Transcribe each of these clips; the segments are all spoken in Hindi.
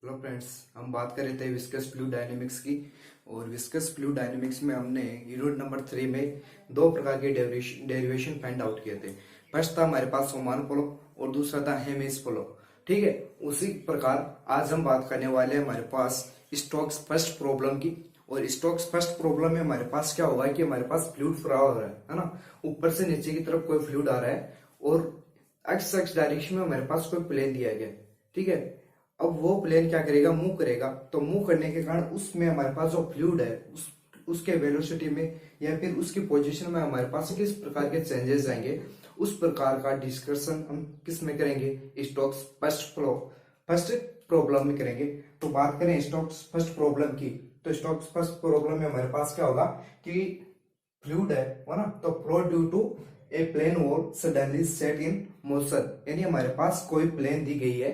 हेलो फ्रेंड्स, हम बात कर रहे थे विस्कस फ्लूइड डायनेमिक्स की। और विस्कस फ्लूइड डायनेमिक्स में हमने यूनिट नंबर 3 में दो प्रकार के डेरिवेशन फाइंड आउट किए थे। फर्स्ट था हमारे पास ओमान फ्लो और दूसरा था हेमिस फ्लो। ठीक है, उसी प्रकार आज हम बात करने वाले हैं हमारे पास स्टोक्स फर्स्ट प्रॉब्लम की। और स्टोक्स फर्स्ट प्रॉब्लम में हमारे पास क्या होगा कि हमारे पास फ्लूइड फ्लो हो रहा है ना, ऊपर से नीचे की तरफ कोई फ्लूइड आ रहा है और एक्स डायरेक्शन में हमारे पास कोई प्लेन दिया गया है। ठीक है, अब वो प्लेन क्या करेगा, मूव करेगा। तो मूव करने के कारण उसमें हमारे पास जो फ्लूइड है उसके वेलोसिटी में या फिर उसकी पोजीशन में हमारे पास किस प्रकार के चेंजेस आएंगे, उस प्रकार का डिस्कशन हम किस में करेंगे, स्टोक्स फर्स्ट प्रॉब्लम में करेंगे। तो बात करें स्टोक्स फर्स्ट प्रॉब्लम की, तो स्टोक्स फर्स्ट प्रॉब्लम में हमारे पास क्या होगा कि फ्लूइड है वो ना, तो flow due to a plane wall suddenly set in motion, यानी हमारे पास कोई प्लेन दी गई है,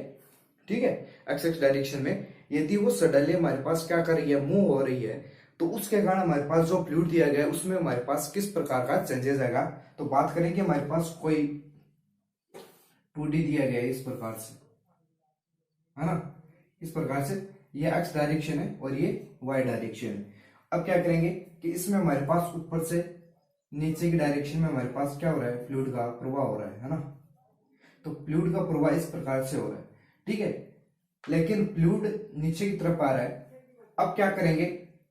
ठीक है, एक्स डायरेक्शन में। यदि वो सडनली हमारे पास क्या कर रही है, मूव हो रही है, तो उसके कारण हमारे पास जो फ्लूइड दिया गया है उसमें हमारे पास किस प्रकार का चेंजेस आएगा। तो बात करें कि हमारे पास कोई 2D दिया गया है इस प्रकार से, है ना, इस प्रकार से। ये एक्स डायरेक्शन है और ये वाई डायरेक्शन है। अब क्या करेंगे कि इसमें हमारे पास ऊपर से नीचे की डायरेक्शन में हमारे पास क्या हो रहा है, फ्लूइड का प्रवाह हो रहा है ना। तो फ्लूइड का प्रवाह इस प्रकार से हो रहा है, ठीक है, लेकिन फ्लूइड नीचे की तरफ आ रहा है। अब क्या करेंगे,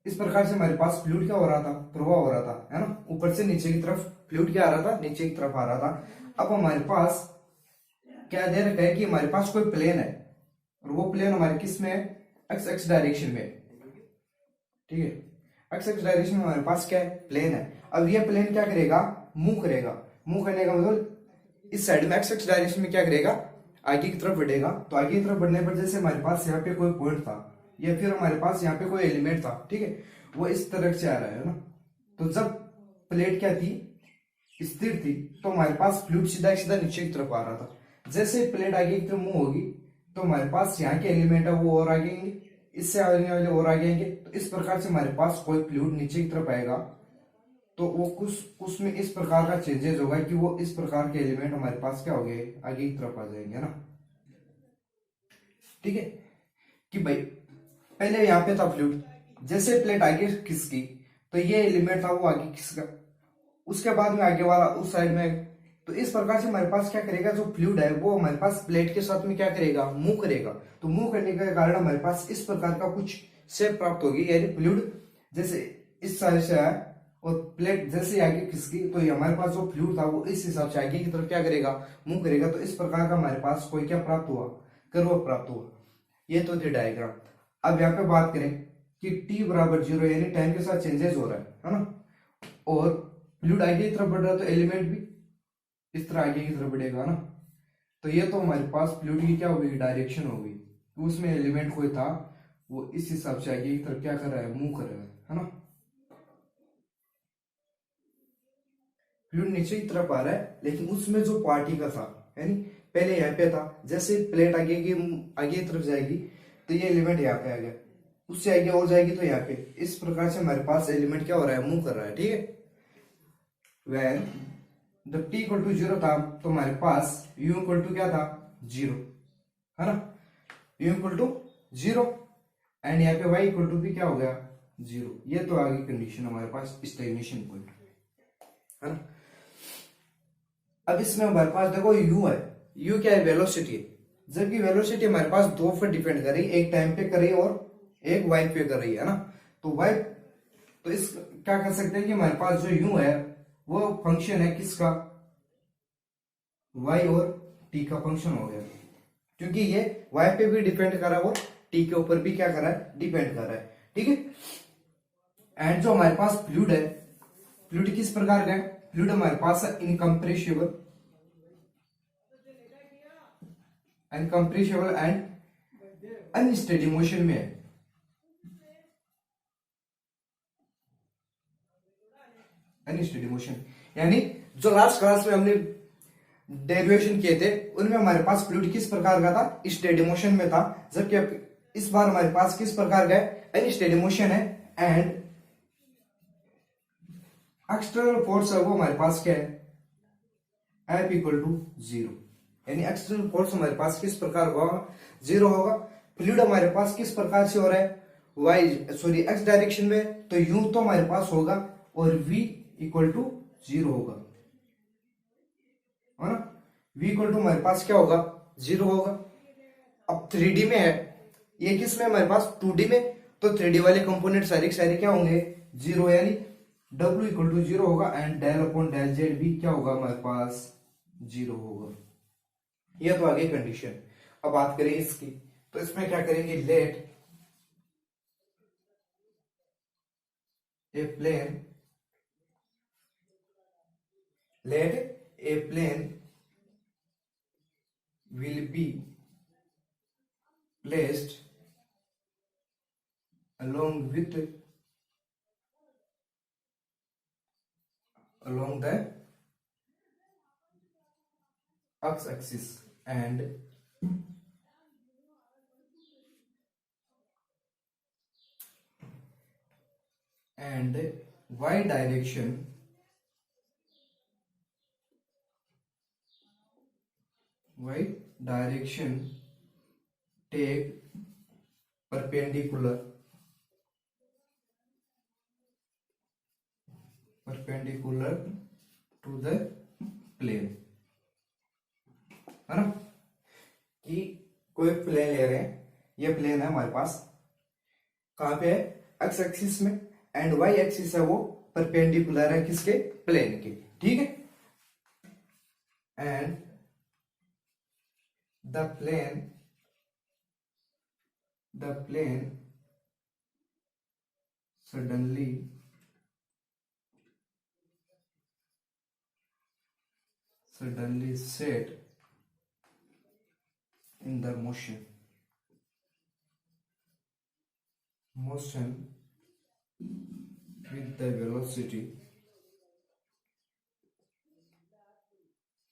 इस प्रकार से हमारे पास फ्लूइड क्या हो रहा था, प्रवाह हो रहा था, है ना, ऊपर से नीचे की तरफ फ्लूइड क्या आ रहा था, नीचे की तरफ आ रहा था। अब हमारे पास क्या दे रखा है कि हमारे पास कोई प्लेन है और वो प्लेन हमारे किस में है, एक्स डायरेक्शन में, ठीक है, एक्स डायरेक्शन में हमारे पास क्या है, प्लेन है। अब ये प्लेन क्या करेगा, मूव करेगा। मूव करने का मतलब इस साइड में एक्स डायरेक्शन में क्या करेगा, आगे की तरफ बढ़ेगा। तो आगे की तरफ बढ़ने पर जैसे हमारे पास यहाँ पे कोई पॉइंट था या फिर हमारे पास यहाँ पे कोई एलिमेंट था, ठीक है, वो इस तरफ से आ रहा है ना। तो जब प्लेट क्या थी, स्थिर थी, तो हमारे पास फ्लूइड सीधा सीधा नीचे की तरफ आ रहा था। जैसे प्लेट आगे की तरफ मूव होगी तो हमारे पास यहाँ के एलिमेंट है वो और आगे आएंगे, इससे आने वाले और आगे आएंगे। तो इस प्रकार से हमारे पास कोई फ्लूइड नीचे की तरफ आएगा तो वो कुछ उसमें इस प्रकार का चेंजेस होगा कि वो इस प्रकार के एलिमेंट हमारे पास क्या हो गए, आगे की तरफ आ जाएंगे ना। ठीक है, कि भाई पहले यहाँ पे था फ्लूइड, जैसे प्लेट आगे खिसकी तो ये एलिमेंट था वो आगे खिसका, उसके बाद में आगे वाला उस साइड में। तो इस प्रकार से हमारे पास क्या करेगा, जो फ्लूइड है वो हमारे पास प्लेट के साथ में क्या करेगा, मूव करेगा। तो मूव करने के कारण हमारे पास इस प्रकार का कुछ शेप प्राप्त होगी, यानी फ्लूइड जैसे इस साइड से आया और प्लेट जैसे आगे खिसकी तो ये हमारे पास जो फ्लूइड था वो इस हिसाब से आगे की तरफ क्या करेगा, मूव करेगा। तो इस प्रकार का हमारे पास कोई क्या प्राप्त हुआ, कर्व प्राप्त हुआ। ये तो थे डायग्राम। अब यहाँ पे बात करें कि t बराबर 0 यानी टाइम के साथ चेंजेस हो रहा है ना, और फ्लूइड आगे की तरफ बढ़ रहा है तो एलिमेंट भी इस तरह आगे की तरफ बढ़ेगा ना। तो ये तो हमारे पास फ्लूइड की क्या होगी, डायरेक्शन होगी। तो उसमें एलिमेंट कोई था वो इस हिसाब से आगे की तरफ क्या कर रहा है, मूव कर रहा है ना। फ्लूइड नीचे की तरफ आ रहा है लेकिन उसमें जो पार्टिकल था, यानी पहले यहाँ पे था, जैसे प्लेट आगे की तरफ जाएगी तो ये एलिमेंट यहाँ पे आ गया, उससे आगे और जाएगी तो यहाँ पे। इस प्रकार से हमारे पास एलिमेंट क्या हो रहा है, मूव कर रहा है, ठीक है। वैन जब t इक्वल टू 0 था तो हमारे पास u इक्वल टू क्या था, 0, है ना, u इक्वल टू 0 एंड यहाँ पे y इक्वल टू भी क्या हो गया, 0। ये तो आगे कंडीशन हमारे पास स्टैग्नेशन पॉइंट, है ना। अब इसमें हमारे पास देखो u है, u क्या है, वेलोसिटी है। जबकि वेलोसिटी हमारे पास दो पर डिपेंड कर रही है, एक टाइम पे कर रही है और एक y पे कर रही है ना। तो y, तो इस क्या कर सकते हैं कि हमारे पास जो u है वो फंक्शन है किसका, y और t का फंक्शन हो गया, क्योंकि ये y पे भी डिपेंड कर रहा है और t के ऊपर भी क्या कर रहा है, डिपेंड कर रहा है, ठीक है। एंड जो हमारे पास फ्लूइड है, फ्लूइड किस प्रकार का है, फ्लूइड हमारे पास इनकम्प्रेसिबल एंड अनस्टेडी मोशन में है। अनस्टेडी मोशन यानी जो लास्ट क्लास में हमने डेरिवेशन किए थे उनमें हमारे पास फ्लूइड किस प्रकार का था, स्टेडी मोशन में था। जबकि अब इस बार हमारे पास किस प्रकार का है, अनस्टेडी मोशन है एंड एक्सटर्नल फोर्स है वो हमारे पास क्या है, F इक्वल टू 0, यानी एक्सटर्नल फोर्स हमारे पास किस प्रकार होगा, 0 होगा। फ्लूइड हमारे पास किस प्रकार से हो रहा है, एक्स डायरेक्शन में, तो यूं तो हमारे पास होगा और v इक्वल टू 0 होगा, है ना। v इक्वल टू हमारे पास क्या होगा, 0 होगा। अब 3D में है, ये किस में हमारे पास 2D में, तो 3D वाले कंपोनेंट सारे क्या होंगे, 0, यानी w इक्वल टू 0 होगा and del upon del z भी क्या होगा हमारे पास, 0 होगा। ये तो आगे कंडीशन। अब बात करें इसकी, तो इसमें क्या करेंगे, let a plane will be placed along the x axis and y direction take perpendicular to the plane, है ना। कि कोई प्लेन ले रहे हैं, ये प्लेन है हमारे पास, कहां पे है, एक्स एक्सिस में, एंड वाई एक्सिस है वो परपेंडिकुलर है किसके, प्लेन के, ठीक है। And the plane suddenly set in the motion with the velocity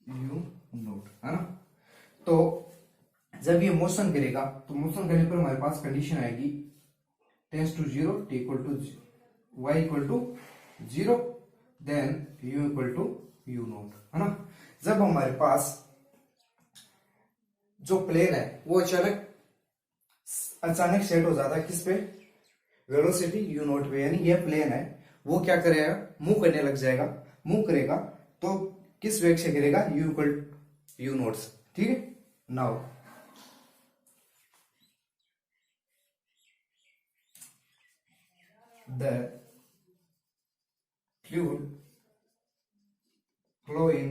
u naught, है ना। तो जब ये मोशन करेगा, तो मोशन करने पर हमारे पास कंडीशन आएगी tends to 0, t equal to y equal to 0, then u equal to u naught, है ना। जब हमारे पास जो प्लेन है वो अचानक सेट हो जाता है किस पे, वेलोसिटी u नोट पे, यानी ये प्लेन है वो क्या करेगा, मूव करने लग जाएगा, मूव करेगा तो किस वेग से करेगा, u इक्वल u नोट, ठीक है। Now the fluid flow in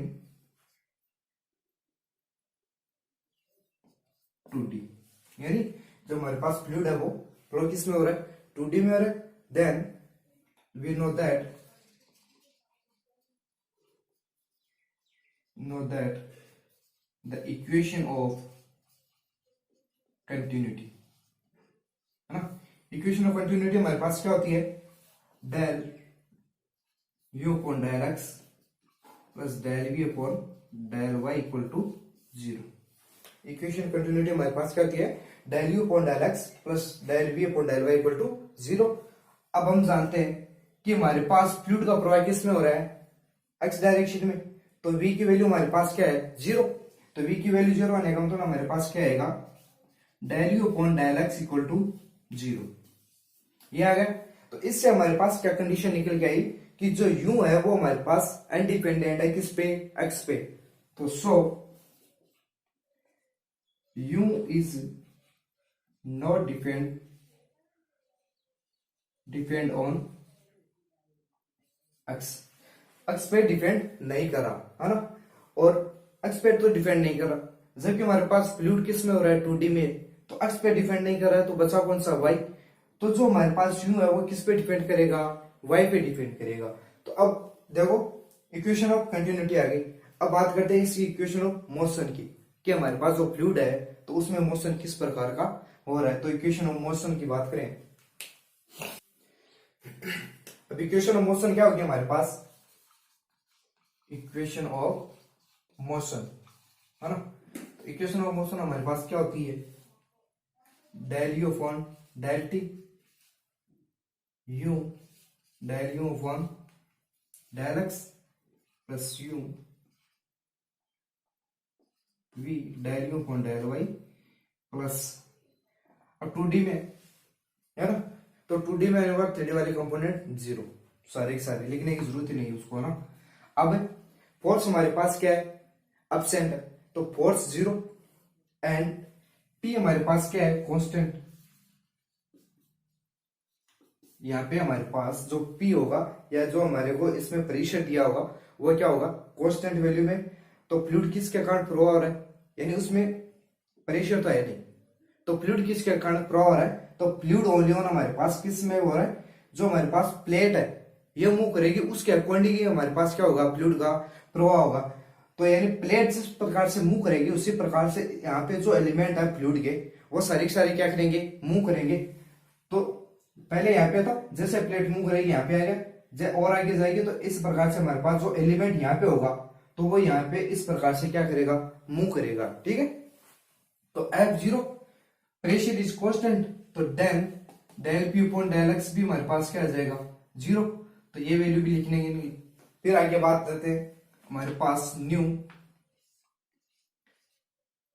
2D, यानी जो हमारे पास फ्लूइड है वो फ्लो किस में हो रहा है, 2D में हो रहा है। Then we know that the equation of continuity, है ना। इक्वेशन ऑफ कंटिन्यूटी हमारे पास क्या होती है, del u upon del x plus del v upon del y equal to 0। Equation continuity हमारे पास क्या होती है, del u upon del x plus del v upon del y equal to 0। अब हम जानते हैं कि हमारे पास फ्लूइड का प्रवाह किस में हो रहा है, x डायरेक्शन में, तो v की वैल्यू हमारे पास क्या है, 0। तो v की वैल्यू 0 आने का मतलब हमारे पास क्या आएगा, del u upon del x equal to 0, ये आ गया। तो इससे हमारे पास क्या कंडीशन निकल के आई कि जो u है वो हमारे पास इंडिपेंडेंट है किस पे, x पे। तो सो u is not depend on x, x पे डिपेंड नहीं करा, है ना। और x पे तो डिपेंड नहीं करा, जबकि हमारे पास फ्लूइड किस में हो रहा है, 2D में, तो x पे डिपेंड नहीं कर रहा है, तो बचा कौन सा, y। तो जो हमारे पास u है वो किस पे डिपेंड करेगा, y पे डिपेंड करेगा। तो अब देखो इक्वेशन ऑफ कंटिन्यूटी आ गई। अब बात करते हैं इसी इक्वेशन ऑफ मोशन की, कि हमारे पास जो फ्लूइड है तो उसमें मोशन किस प्रकार का हो रहा है। तो इक्वेशन ऑफ मोशन की बात करें, अब इक्वेशन ऑफ मोशन क्या होगी हमारे पास, इक्वेशन ऑफ मोशन, है ना। तो इक्वेशन ऑफ मोशन हमारे पास क्या होती है, del u upon del t, u del u upon del x plus u v del u upon del y plus और 2D में है ना, तो 2D में होगा 3D वाले कंपोनेंट 0, सारे के सारे लिखने की जरूरत ही नहीं उसको ना। अब फोर्स हमारे पास क्या है, अपसेंट है, तो फोर्स 0 एंड P हमारे पास क्या है, कांस्टेंट। यहाँ पे हमारे पास जो P होगा या जो हमारे को इसमें प्रेशर दिया होगा वो क्या होगा, कांस्टेंट वैल्यू में। तो फ्लूइड किसके कारण फ्लो हो रहा है, यानी उसमें प्रेशर तो है नहीं, तो फ्लूइड किसके कारण फ्लो हो रहा है, तो फ्लूइड ओनली ऑन हमारे पास किस में हो रहा है, जो हमारे पास प्लेट है ये मूव करेगी उसके अकॉर्डिंग ही हमारे पास क्या होगा, फ्लूइड का प्रवाह होगा। तो यानी प्लेट जिस प्रकार से मूव करेगी उसी प्रकार से यहाँ पे जो एलिमेंट है फ्लूइड के वो सारे के सारे क्या करेंगे, मूव करेंगे। तो पहले यहाँ पे था, जैसे प्लेट मूव करेगी यहाँ पे आएगा, और आगे जाएगी तो इस प्रकार से हमारे पास जो एलिमेंट यहाँ पे होगा तो वो यहाँ पे इस प्रकार से क्या करेगा, मूव करेगा। ठीक है, तो F0 प्रेशर इज कांस्टेंट, तो then del p upon del x भी हमारे पास क्या आ जाएगा, 0। तो ये वैल्यू भी लिखने की नहीं। फिर आगे बात करते हैं, हमारे पास new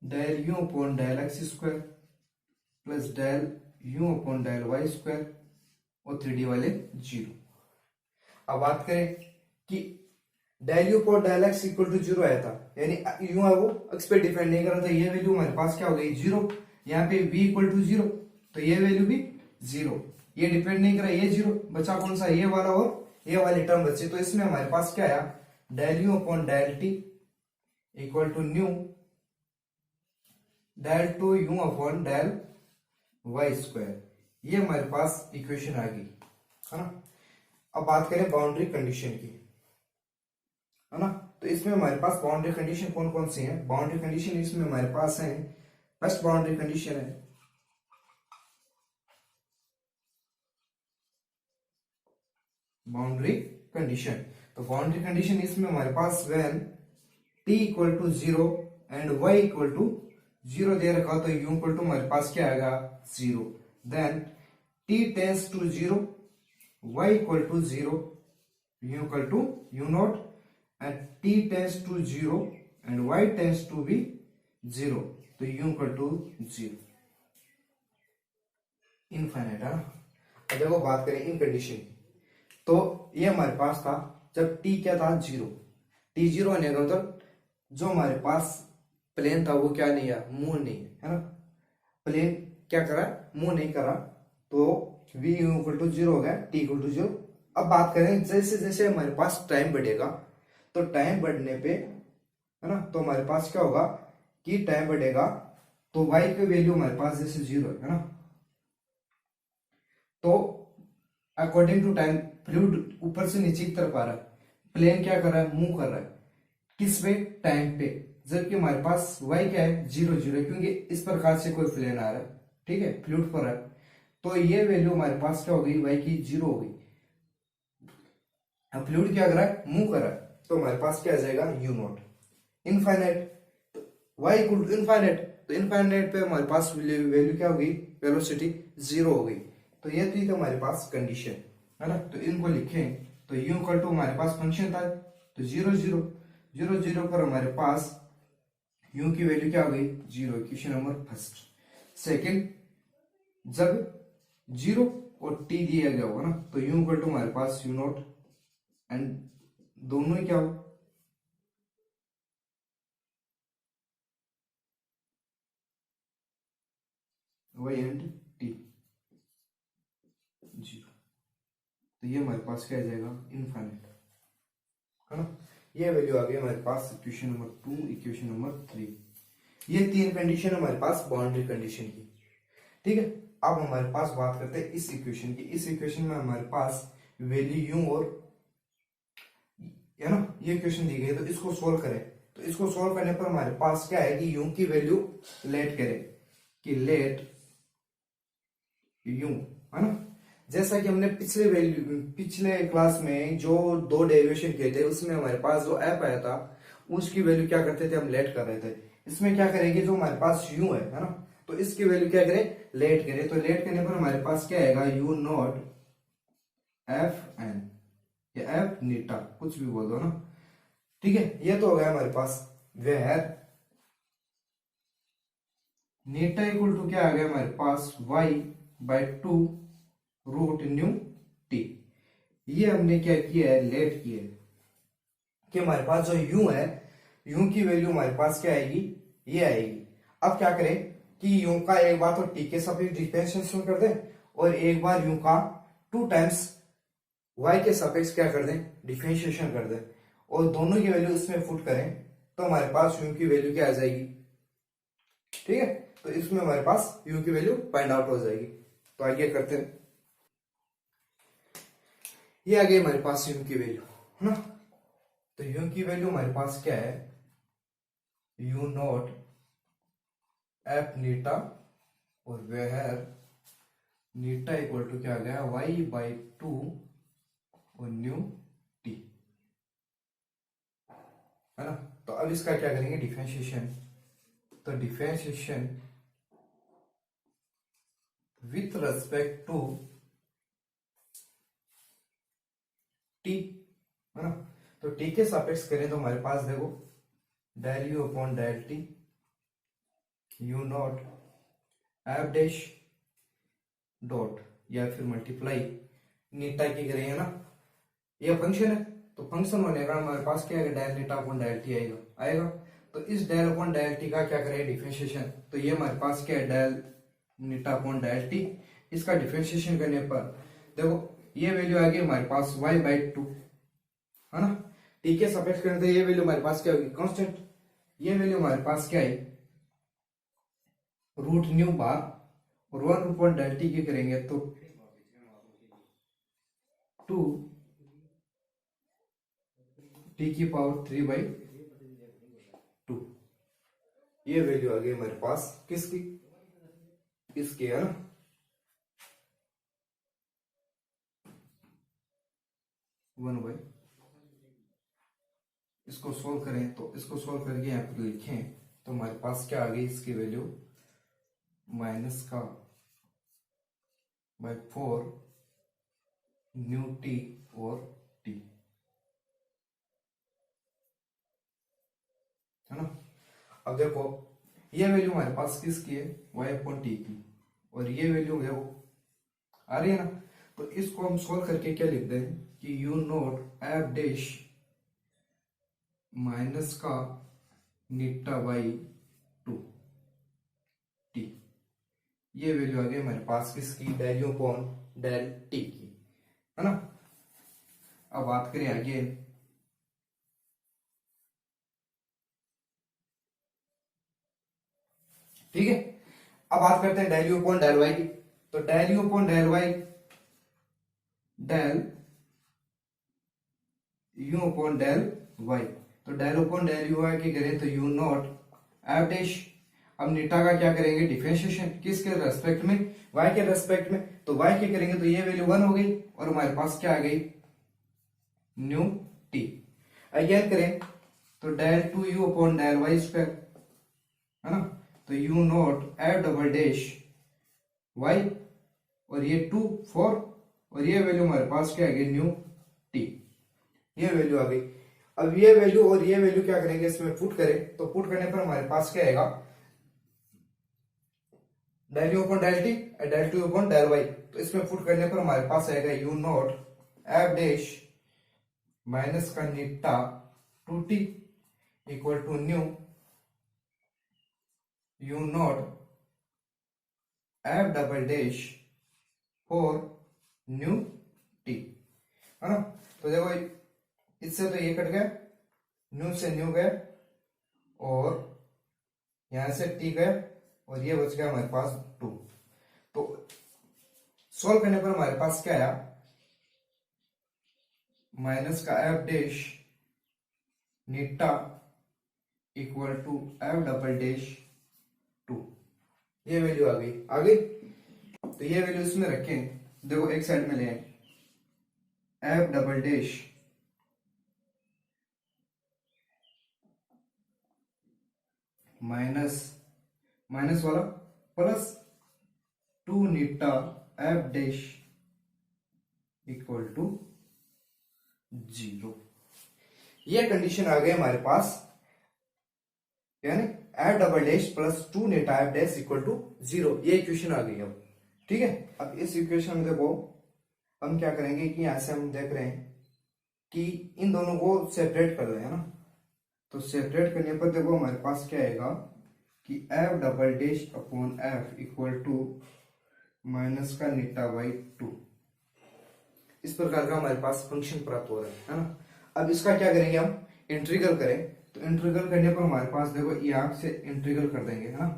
del u upon del x square plus del u upon del y square और 3D वाले 0। अब बात करें कि del u upon del x equal to 0 आया था, यानी यू है वो एक्स पे डिपेंड नहीं कर रहा था, ये वैल्यू हमारे पास क्या हो गई, 0। यहाँ पे v इक्वल टू 0, तो ये वैल्यू भी 0, ये डिपेंड नहीं कर रहा, ये 0 बचा, कौन सा, ये वाला और ये वाली टर्म बची। तो इसमें हमारे पास क्या आया, del u upon del t equal to nu del two u upon del y square, ये हमारे पास इक्वेशन आ गई, है ना। अब बात करें बाउंड्री कंडीशन की, है ना। तो इसमें हमारे पास बाउंड्री कंडीशन कौन कौन सी है, बाउंड्री कंडीशन इसमें हमारे पास है, फर्स्ट बाउंड्री कंडीशन है बाउंड्री कंडीशन। तो बाउंड्री कंडीशन इसमें हमारे पास when t equal to 0 and y equal to 0 दे रखा, तो u इक्वल टू हमारे पास क्या आएगा, 0। Then t tends to 0, y equal to 0, u equal to u naught, and t tends to 0 and y tends to be 0, तो u इक्वल टू 0, इनफाइनाइट है ना। अब देखो बात करें इन कंडीशन की, तो ये हमारे पास था जब t क्या था, 0, t 0 होने का मतलब जो हमारे पास प्लेन था वो क्या नहीं है, मूव नहीं है ना, प्लेन क्या करा, मूव नहीं करा, तो v इक्वल टू 0 हो गया, t इक्वल टू 0। अब बात करें जैसे जैसे हमारे पास टाइम बढ़ेगा, तो टाइम बढ़ने पे है ना, तो हमारे पास क्या होगा कि टाइम बढ़ेगा तो y की वैल्यू हमारे पास जैसे 0 है ना, तो अकॉर्डिंग टू टाइम फ्लूइड ऊपर से नीचे की तरफ आ रहा है, प्लेन क्या कर रहा है, मूव कर रहा है, किस पे, टाइम पे, जबकि हमारे पास y क्या है, 0 0 है, क्योंकि इस प्रकार से कोई प्लेन आ रहा है, ठीक है, फ्लूइड पर है, तो ये वैल्यू हमारे पास क्या हो गई, y की 0 हो गई। अब फ्लूइड क्या कर रहा है, मूव कर रहा है, तो हमारे पास क्या आ जाएगा, u naught, infinite, y equal to infinite, तो इनफाइनाइट पे हमारे पास वैल्यू क्या हो गई, वेलोसिटी 0 हो गई। तो ये थी हमारे पास कंडीशन, है ना। तो इनको लिखें, तो u इक्वल टू हमारे पास फंक्शन था, तो 0 0 0 0 पर हमारे पास u की वैल्यू क्या हो गई, 0, इक्वेशन नंबर फर्स्ट। सेकंड, जब 0 और t दिया गया होगा ना, तो u इक्वल टू हमारे पास u नॉट, एंड दोनों ही क्या हो, y एंड t 0, तो ये हमारे पास क्या आ जाएगा, इनफाइनाइट, है ना। ये वैल्यू आ गई हमारे पास इक्वेशन नंबर 2, इक्वेशन नंबर 3। ये तीन कंडीशन हमारे पास बाउंड्री कंडीशन की, ठीक है। अब हमारे पास बात करते हैं इस इक्वेशन की। इस इक्वेशन में हमारे पास वैल्यू यू और, है ना, ये इक्वेशन दी गई, तो इसको सोल्व करें, तो इसको सोल्व करने पर हमारे पास क्या है कि यू की वैल्यू लेट करें, कि लेट यू, है ना। जैसा कि हमने पिछले क्लास में जो दो डेरिवेशन किए थे उसमें हमारे पास जो एफ आया था उसकी वैल्यू क्या करते थे, हम लेट कर रहे थे। इसमें क्या करेंगे, जो हमारे पास यू है ना, तो इसकी वैल्यू क्या करें, लेट करें, तो लेट करने पर हमारे पास क्या आएगा, यू नॉट एफ एन या एफ नीटा, कुछ भी बोल दो ना, ठीक है। ये तो हो गया हमारे पास वेयर नीटा इक्वल टू क्या आ गया हमारे पास y/2 रूट न्यू टी। ये हमने क्या किया है, लेट किया है कि हमारे पास जो u है, u की वैल्यू हमारे पास क्या आएगी, ये आएगी। अब क्या करें कि u का एक बार तो t के सापेक्ष डिफरेंशिएशन कर दें और एक बार u का 2 टाइम्स y के सापेक्ष क्या कर दें, डिफरेंशिएशन कर दें, और दोनों की वैल्यू इसमें पुट करें तो हमारे पास u की वैल्यू क्या आ जाएगी। ठीक है, तो इसमें हमारे पास u की वैल्यू फाइंड आउट हो जाएगी। तो आइए करते हैं। ये आ गई हमारे पास u की वैल्यू, है ना। तो u की वैल्यू हमारे पास क्या है, u नॉट एफ नीटा, और वेयर नीटा इक्वल टू क्या आ गया, y/2 और न्यू टी, है ना। तो अब इसका क्या करेंगे, डिफरेंशिएशन। तो differentiation with respect to t, है ना। तो टी के सापेक्ष करें तो हमारे पास देखो del u upon del t, u naught f dash dot, या फिर मल्टीप्लाई नीटा की करेंगे ना, ये फंक्शन है तो फंक्शन होने का हमारे पास क्या आएगा, डेल नीटा अपॉन डेल टी आएगा। तो इस डेल अपॉन डेल टी का क्या करें, डिफरेंशिएशन। तो ये हमारे पास क्या है, डेल नीटा अपॉन डेल टी। इसका डिफरेंशिएशन करने पर देखो ये वैल्यू आ गई हमारे पास y/2, है ना। टी के सापेक्ष करें तो ये वैल्यू हमारे पास क्या होगी, कांस्टेंट। ये वैल्यू हमारे पास क्या है, रूट न्यू बार, और 1 अपॉन डेल टी की करेंगे तो 2 टी की पावर 3/2। ये वैल्यू आ गई हमारे पास किसकी, इसकी, है ना। इसको सोल्व करें तो इसको सोल्व करके यहाँ पर लिखें तो हमारे पास क्या आ गई, इसकी वैल्यू माइनस का /4 न्यू टी और टी, है ना। अब देखो ये वैल्यू हमारे पास किसकी है, y/t की, और ये वैल्यू देखो आ रही है ना। तो इसको हम सोल्व करके क्या लिखते हैं कि you naught f dash minus का नीटा/2 टी। ये वैल्यू आ गई हमारे पास किसकी, del u upon del t की, है ना। अब बात करें आगे, ठीक है। अब बात करते हैं del u upon del y की। तो del u upon del y, del u upon del y. तो del upon del u y की करें तो यू नॉट एफ डैश, अब नीटा का क्या करेंगे, डिफरेंशिएशन किसके रेस्पेक्ट में, y के रेस्पेक्ट में। तो y के करेंगे तो ये वैल्यू 1 हो गई, और हमारे पास क्या आ गई, न्यू टी। अगेन करें तो del 2u upon del y square, है ना। तो u naught f double dash y, और ये 2 4, और ये वैल्यू हमारे पास क्या आ गई, न्यू टी। ये वैल्यू आ गई। अब ये वैल्यू और ये वैल्यू क्या करेंगे, इसमें पुट करें तो पुट करने पर हमारे पास क्या आएगा, del u upon del t, del two upon del y. तो इसमें पुट करने पर हमारे पास आएगा u naught f dash minus का नीटा 2t equal to nu u naught f double dash for nu t, है ना। तो देखो इससे तो ये कट गया, न्यू से न्यू गया, और यहां से टी गया, और ये बच गया हमारे पास 2। तो सॉल्व करने पर हमारे पास क्या आया, माइनस का f dash eta equal to f double dash 2। ये वैल्यू आ गई। तो ये वैल्यू इसमें रखें, देखो एक साइड में ले आए, एफ डबल डैश माइनस वाला plus 2 eta f dash equal to 0। ये कंडीशन आ गई हमारे पास, यानी एफ डबल डैश प्लस 2 नेटा एफ डैश इक्वल टू 0, ये इक्वेशन आ गई अब। ठीक है, अब इस इक्वेशन में देखो हम क्या करेंगे कि यहां से हम देख रहे हैं कि इन दोनों को सेपरेट कर रहे हैं ना, तो सेपरेट करने पर देखो हमारे पास क्या आएगा कि f double dash upon f equal to minus का नेटा बाई 2, इस प्रकार का हमारे पास फंक्शन प्राप्त हो रहा है ना। अब इसका क्या करेंगे हम, इंटीग्रल करें, तो इंटीग्रल करने पर हमारे पास देखो यहाँ से इंटीग्रल कर देंगे है ना,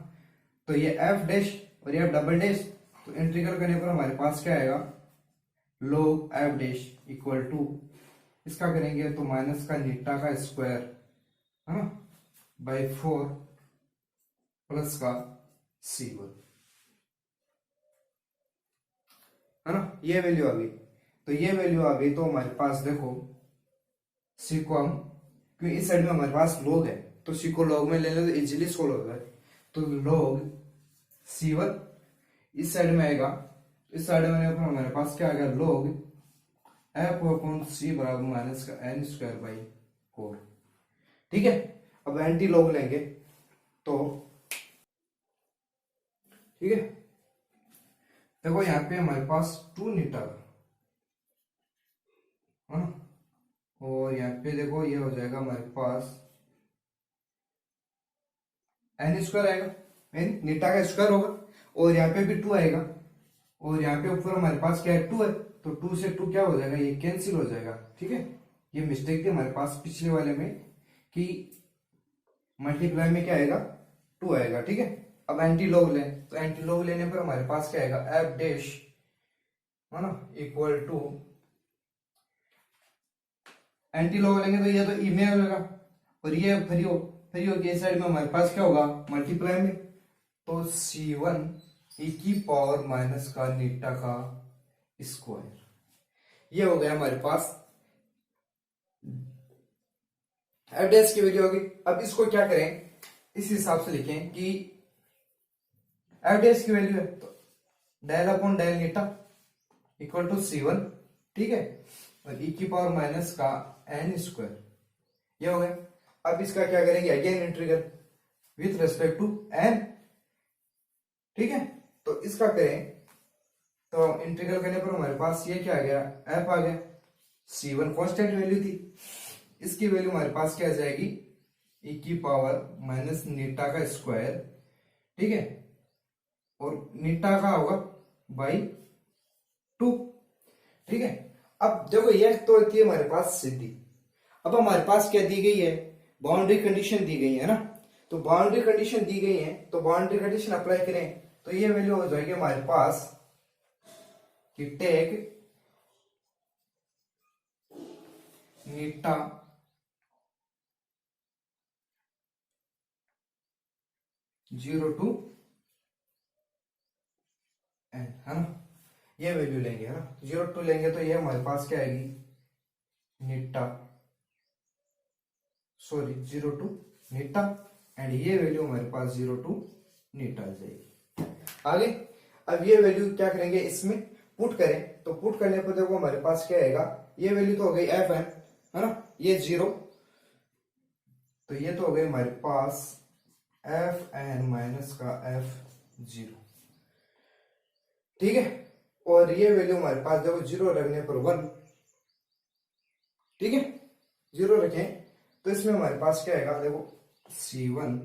तो ये एफ डैश और ये एफ डबल डैश, तो इंटीग्रल करने पर हमारे पास क्या आएगा, log f dash equal to, इसका करेंगे तो माइनस का नीटा का स्क्वायर है ना बाई 4 प्लस का C1 है ना, ये वैल्यू आ गई। तो ये वैल्यू आ गई तो हमारे पास देखो C को हम, क्योंकि इस साइड में हमारे पास log है तो C को log में ले लो तो इजीली सोल्व होगा, तो log C1 इस साइड में आएगा, इस साइड में हमारे पास क्या आएगा, log एफ अपॉन सी बराबर माइनस का एन स्क्वायर बाई 4। ठीक है, अब एंटी लॉग लेंगे तो ठीक है, देखो यहाँ पे हमारे पास 2 नीटा है ना, और यहाँ पे देखो ये हो जाएगा हमारे पास एन स्क्वायर आएगा, एन नीटा का स्क्वायर होगा, और यहाँ पे भी 2 आएगा, और यहाँ पे ऊपर हमारे पास क्या है, 2 है, तो 2 से 2 क्या हो जाएगा, ये कैंसिल हो जाएगा। ठीक है, ये मिस्टेक थी हमारे पास पिछले वाले में कि मल्टीप्लाई में क्या आएगा, 2 आएगा। ठीक है, अब एंटी लॉग लें, तो एंटी लॉग लेने पर हमारे पास क्या आएगा, एफ डैश है ना इक्वल टू, एंटी लॉग लेंगे तो ये तो ई में होगा, और ये फ्री हो के साइड में हमारे पास क्या होगा, मल्टीप्लाई में, तो C1 e की पावर माइनस का नीटा का स्क्वायर, ये हो गया हमारे पास एफ डैश की वैल्यू होगी। अब इसको क्या करें, इस हिसाब से लिखें कि एफ डैश की वैल्यू है तो del upon del eta equal to C1, ठीक है, और e की पावर माइनस का एन स्क्वायर, ये हो गया। अब इसका क्या करेंगे, again integral with respect to n. ठीक है, तो इसका करें तो इंटीग्रल करने पर हमारे पास ये क्या आ गया, एफ आ गया, C1 कांस्टेंट वैल्यू थी, इसकी वैल्यू हमारे पास क्या आ जाएगी, e की पावर माइनस नीटा का स्क्वायर। ठीक है, और नीटा का होगा बाई 2। ठीक है, अब देखो ये तो थी हमारे पास सीधी, अब हमारे पास क्या दी गई है, बाउंड्री कंडीशन दी गई है ना, तो बाउंड्री कंडीशन दी गई है तो बाउंड्री कंडीशन अप्लाई करें तो ये वैल्यू हो जाएगी हमारे पास कि take eta zero to n है ना, ये वैल्यू लेंगे है ना, 0 2 लेंगे तो ये हमारे पास क्या आएगी, नीटा 0 टू नीटा, एंड ये वैल्यू हमारे पास 0 टू नीटा आ जाएगी। आगे अब ये वैल्यू क्या करेंगे, इसमें पुट करें, तो पुट करने पर देखो हमारे पास क्या आएगा, ये वैल्यू तो हो गई एफ एन है ना, ये 0, तो ये तो हो गई हमारे पास एफ एन माइनस का एफ 0। ठीक है, और ये वैल्यू हमारे पास देखो 0 रखने पर 1। ठीक है, 0 रखें तो इसमें हमारे पास क्या आएगा, देखो C1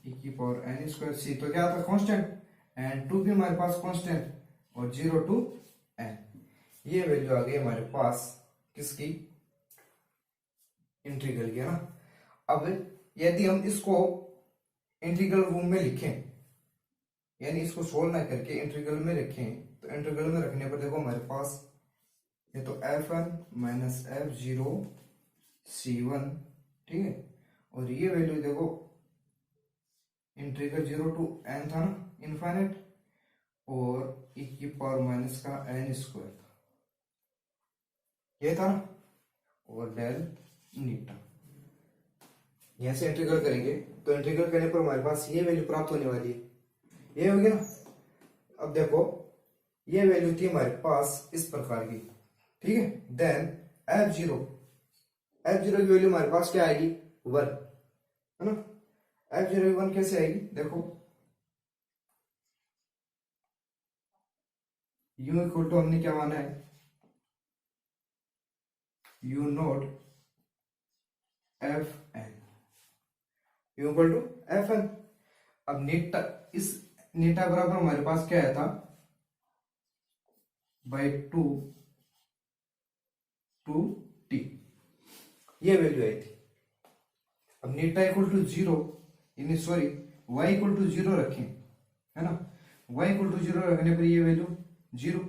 e की पावर एन स्क्वायर, सी तो क्या था कांस्टेंट, एंड 2 भी हमारे पास कांस्टेंट, और 0 टू एन, ये वैल्यू आ गई हमारे पास किसकी, इंटीग्रल की है ना। अब यदि हम इसको इंटीग्रल रूम में लिखें, यानी इसको सोल्व ना करके इंटीग्रल में रखें, तो इंटीग्रल में रखने पर देखो हमारे पास ये तो f1 माइनस f0 C1, ठीक है, और ये वैल्यू देखो इंटीग्रल 0 टू n था ना इनफाइनाइट, और e की पावर माइनस का n स्क्वायर था, ये था ना, और डेल नीटा, यहां से इंटीग्रल करेंगे तो इंटीग्रल करने पर हमारे पास ये वैल्यू प्राप्त होने वाली है, ये हो गया ना। अब देखो ये वैल्यू थी हमारे पास इस प्रकार की, ठीक है, देन f0 की वैल्यू हमारे पास क्या आएगी, 1 है ना। F0 कैसे आएगी, देखो U इक्वल टू हमने क्या माना है, U naught f n, U equal to f n. अब नीटा, इस नीटा बराबर हमारे पास क्या आया था, बाई टू टी, ये वैल्यू आई थी। अब नीटा इक्वल टू 0, यानी सॉरी y इक्वल टू 0 रखें, है ना। y इक्वल टू 0 रखने पर ये वैल्यू 0,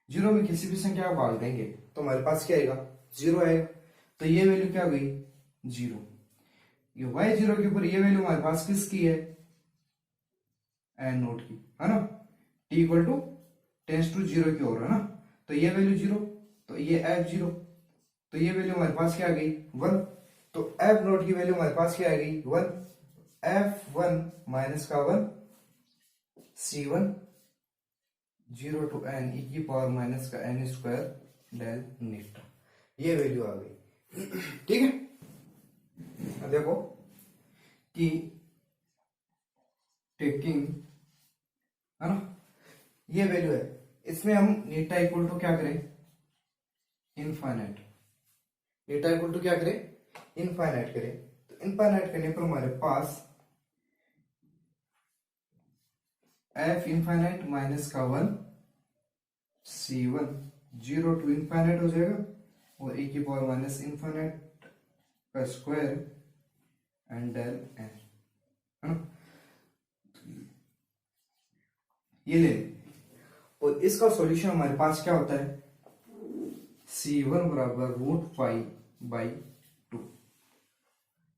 0 में किसी भी संख्या को भाग देंगे तो हमारे पास क्या आएगा, 0 आएगा। तो ये वैल्यू क्या गई, 0। ये y0 के ऊपर ये वैल्यू हमारे पास किसकी है, एन नोट की, है ना। t equal to tends to 0 की ओर, है ना। तो ये वैल्यू 0, तो ये f0, तो ये वैल्यू हमारे पास क्या आ गई, 1। तो f नोट की वैल्यू हमारे पास क्या आ गई, 1। f1 माइनस का 1, c1 0 टू n e की पावर माइनस का n स्क्वायर डेल नीटा, ये वैल्यू आ गई। ठीक है, अब देखो कि टेकिंग, है ना, ये वैल्यू है, इसमें हम नीटा इक्वल टू क्या करें, इनफाइनाइट। नीटा इक्वल टू क्या करें, इनफाइनाइट करें। तो इनफाइनाइट करने पर हमारे पास f इनफाइनाइट माइनस का 1, c1 0 टू इनफाइनाइट हो जाएगा, और e की पावर माइनस इनफाइनाइट का स्क्वायर एंड डेल n, है ना। ये ले, और इसका सॉल्यूशन हमारे पास क्या होता है, c1 बराबर √π/2,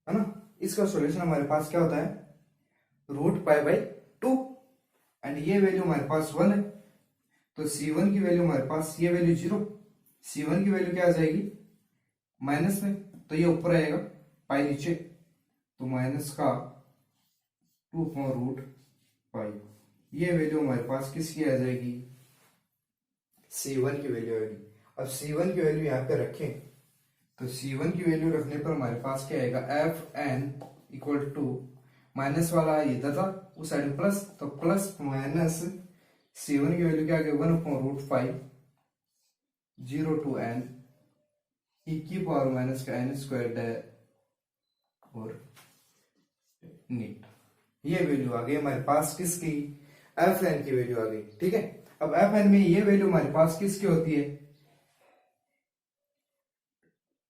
है ना। इसका सॉल्यूशन हमारे पास क्या होता है, √π/2, एंड ये वैल्यू हमारे पास 1 है। तो c1 की वैल्यू हमारे पास, ये वैल्यू 0, c1 की वैल्यू क्या आ जाएगी, माइनस में, तो ये ऊपर आएगा, पाई नीचे, तो माइनस का 2/√π, ये वैल्यू हमारे पास किसकी आ जाएगी, c1 की वैल्यू आएगी। अब c1 की वैल्यू यहाँ पे रखें, तो c1 की वैल्यू रखने पर हमारे पास क्या आएगा, fn इक्वल टू, माइनस वाला इधर था उस साइड में प्लस, तो प्लस माइनस c1 की वैल्यू क्या आ गई, 1/√5 0 टू n e की पावर माइनस का n स्क्वायर और नीट, ये वैल्यू आ गई हमारे पास किसकी, fn की वैल्यू आ गई। ठीक है, अब fn में ये वैल्यू हमारे पास किसकी होती है,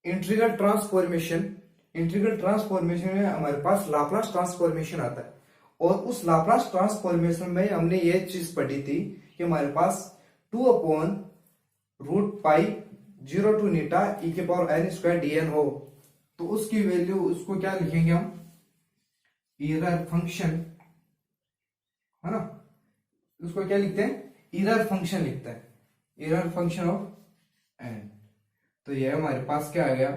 इंटीग्रल ट्रांसफॉर्मेशन। इंटीग्रल ट्रांसफॉर्मेशन में हमारे पास लाप्लास ट्रांसफॉर्मेशन आता है, और उस लाप्लास ट्रांसफॉर्मेशन में हमने ये चीज पढ़ी थी कि हमारे पास 2/√π 0 टू नीटा e के पावर n स्क्वायर dn हो, तो उसकी वैल्यू, उसको क्या लिखेंगे हम, एरर फंक्शन, है ना। उसको क्या लिखते हैं, एरर फंक्शन लिखते हैं, एरर फंक्शन ऑफ n। तो ये हमारे पास क्या आ गया,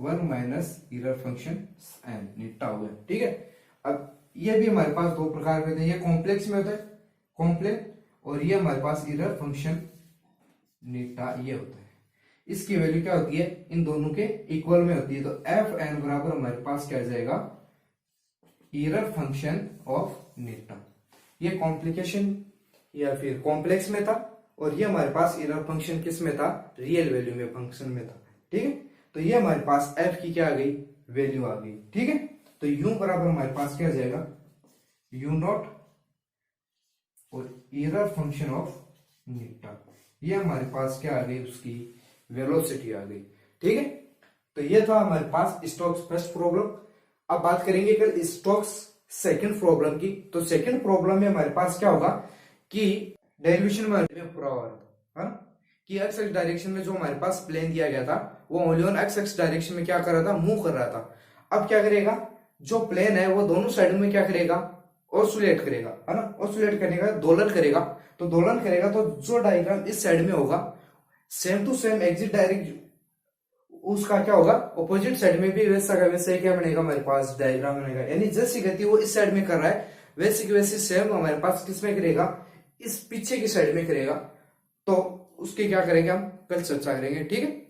1 माइनस एरर फंक्शन n नीटा हो गया। ठीक है, अब ये भी हमारे पास दो प्रकार के होते हैं, ये कॉम्प्लेक्स में होता है, कॉम्प्लेक्स, और ये हमारे पास एरर फंक्शन नीटा ये होता है। इसकी वैल्यू क्या होती है, इन दोनों के इक्वल में होती है। तो fn बराबर हमारे पास क्या आ जाएगा, एरर फंक्शन ऑफ नीटा। ये कॉम्प्लिकेशन या फिर कॉम्प्लेक्स में था, और ये हमारे पास एरर फंक्शन किस में था, रियल वैल्यू में फंक्शन में था। ठीक है, तो ये हमारे पास f की क्या आ गई, वैल्यू आ गई। ठीक है, तो u बराबर हमारे पास क्या आ जाएगा, u0 और एरर फंक्शन ऑफ नीटा, ये हमारे पास क्या आ गई, उसकी वेलोसिटी आ गई। ठीक है, तो ये था हमारे पास स्टोक्स फर्स्ट प्रॉब्लम। अब बात करेंगे कल स्टोक्स सेकंड प्रॉब्लम की। तो सेकंड प्रॉब्लम में हमारे पास क्या होगा कि डेरिवेशन में पूरा हो रहा था, है ना, कि एक्स एक्स डायरेक्शन में जो हमारे पास प्लेन दिया गया था वो only on x x direction में क्या कर रहा था, मूव कर रहा था। अब क्या करेगा, जो प्लेन है वो दोनों साइड में क्या करेगा, ऑसिलेट करेगा, है ना। ऑसिलेट करने का दोलन करेगा, तो दोलन करेगा तो जो डायग्राम इस साइड में होगा same to same exit direct उसका क्या होगा, ऑपोजिट साइड में भी वैसा का वैसा ही क्या बनेगा, हमारे पास डायग्राम बनेगा। यानी जैसी गति वो इस साइड में कर रहा है वैसी की वैसी सेम हमारे पास किस में करेगा, इस पीछे की साइड में करेगा। तो उसकी क्या करेंगे हम कल चर्चा करेंगे। ठीक है।